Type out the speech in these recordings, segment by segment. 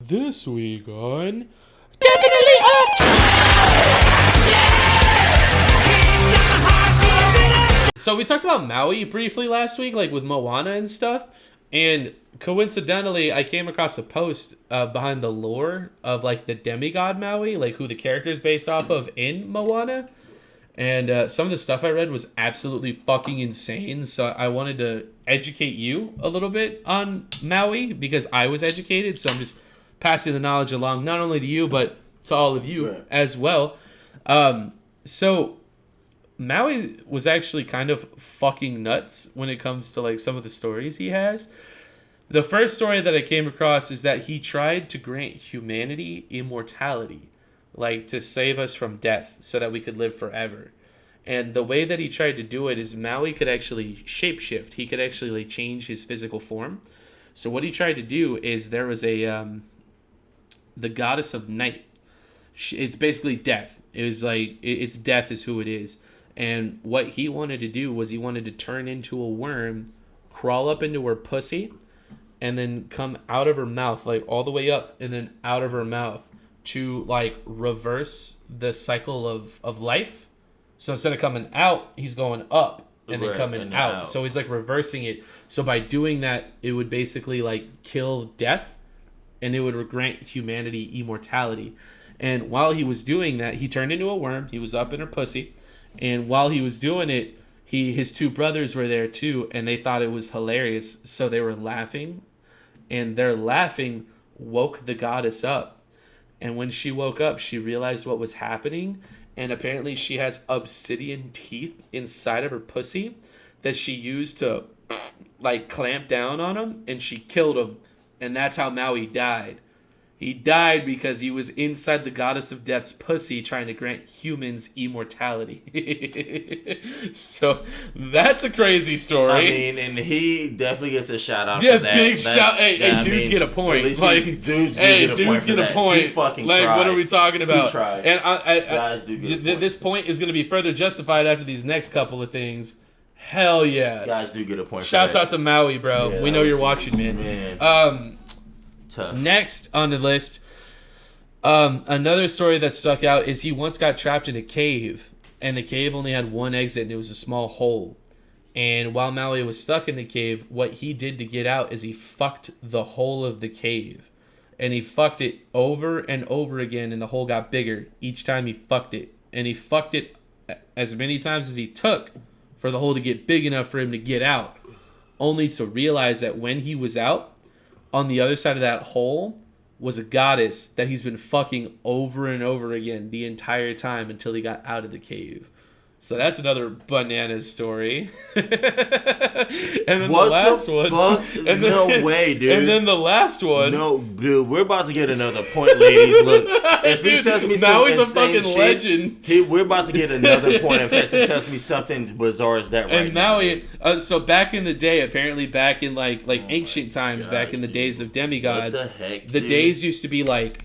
This week on Definitely Off. So we talked about Maui briefly last week, like with Moana and stuff, and coincidentally, I came across a post behind the lore of like the demigod Maui, like who the character is based off of in Moana. And some of the stuff I read was absolutely fucking insane. So I wanted to educate you a little bit on Maui because I was educated. So I'm just passing the knowledge along, not only to you, but to all of you as well. So Maui was actually kind of fucking nuts when it comes to like some of the stories he has. The first story that I came across is that he tried to grant humanity immortality, like to save us from death so that we could live forever. And the way that he tried to do it is Maui could actually shapeshift. He could actually like change his physical form. So what he tried to do is there was a the goddess of night. It's basically death. It was like it's death is who it is. And what he wanted to do was he wanted to turn into a worm, crawl up into her pussy, and then come out of her mouth, like all the way up and then out of her mouth to like reverse the cycle of life. So instead of coming out, he's going up and then coming out. So he's like reversing it. So by doing that, it would basically like kill death and it would grant humanity immortality. And while he was doing that, he turned into a worm. He was up in her pussy. And while he was doing it, his two brothers were there too, and they thought it was hilarious. So they were laughing, and their laughing woke the goddess up. And when she woke up, she realized what was happening, and apparently she has obsidian teeth inside of her pussy that she used to like clamp down on him, and she killed him. And that's how Maui died. He died because he was inside the goddess of death's pussy trying to grant humans immortality. So that's a crazy story. I mean, and he definitely gets a shout out for that. Big shout. Hey, dudes get a point. Like, dudes get a point. He fucking like, tried. what are we talking about? He tried. And Guys do get a point. This point is going to be further justified after these next couple of things. Hell yeah. Guys do get a point. Shouts out to Maui, bro. Yeah, we know you're watching, man. Tough. Next on the list, another story that stuck out is he once got trapped in a cave, and the cave only had one exit, and it was a small hole. And while Maui was stuck in the cave, what he did to get out is he fucked the hole of the cave. And he fucked it over and over again, and the hole got bigger each time he fucked it. And he fucked it as many times as he took for the hole to get big enough for him to get out, only to realize that when he was out, on the other side of that hole was a goddess that he's been fucking over and over again the entire time until he got out of the cave. So that's another bananas story. And then what the last the one. Fuck? No way, dude. And then the last one. No, dude, we're about to get another point, ladies. Look, if dude, he tells me Maui's something a fucking shit, legend. We're about to get another point if he tells me something bizarre as that right and now. Maui, so back in the day, apparently back in like ancient times, back in the days of demigods, what the heck, the days used to be like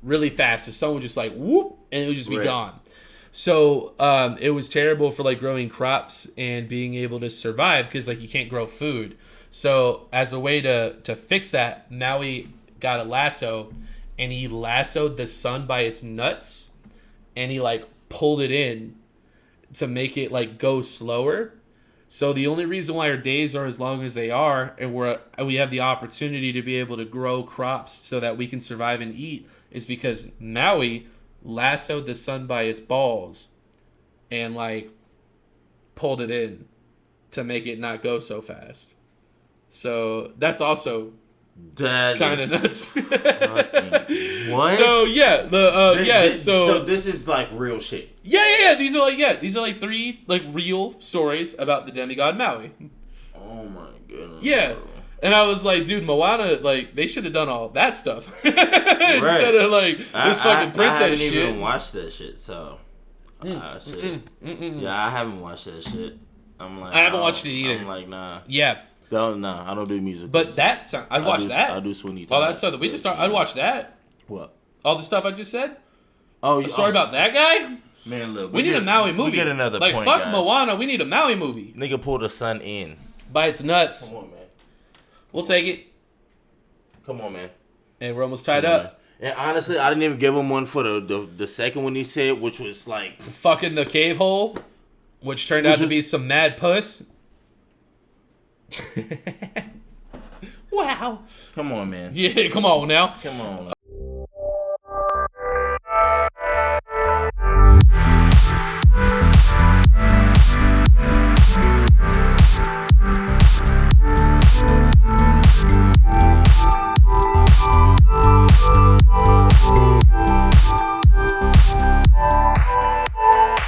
really fast. So someone would just like whoop, and it would just be gone. So it was terrible for like growing crops and being able to survive because like you can't grow food. So as a way to fix that, Maui got a lasso and he lassoed the sun by its nuts and he like pulled it in to make it like go slower. So the only reason why our days are as long as they are and we have the opportunity to be able to grow crops so that we can survive and eat is because Maui lassoed the sun by its balls and like pulled it in to make it not go so fast. So that's also kind of nuts. What? So yeah, so this is like real shit. Yeah. These are like three like real stories about the demigod Maui. Oh my goodness. Yeah. Bro. And I was like, dude, Moana, like, they should have done all that stuff. Instead of, like, this fucking princess shit. I haven't even watched that shit, so. Shit. Yeah, I haven't watched that shit. I'm like, I haven't watched it either. I'm like, nah. Yeah. Nah, I don't do music. But that sound, I'd watch that. I do Sweeney Todd. Oh, that stuff that we just started. I'd watch that. What? All the stuff I just said? Oh, a story about that guy? Man, look. We need a Maui movie. We get another like, point, fuck guys. Moana, we need a Maui movie. Nigga pull the sun in. By its nuts. Come on, man. We'll take it. Come on, man. And we're almost tied up. And honestly, I didn't even give him one for the second one he said, which was like fucking the cave hole, which turned out to be some mad puss. Wow. Come on, man. Yeah, come on now. Come on.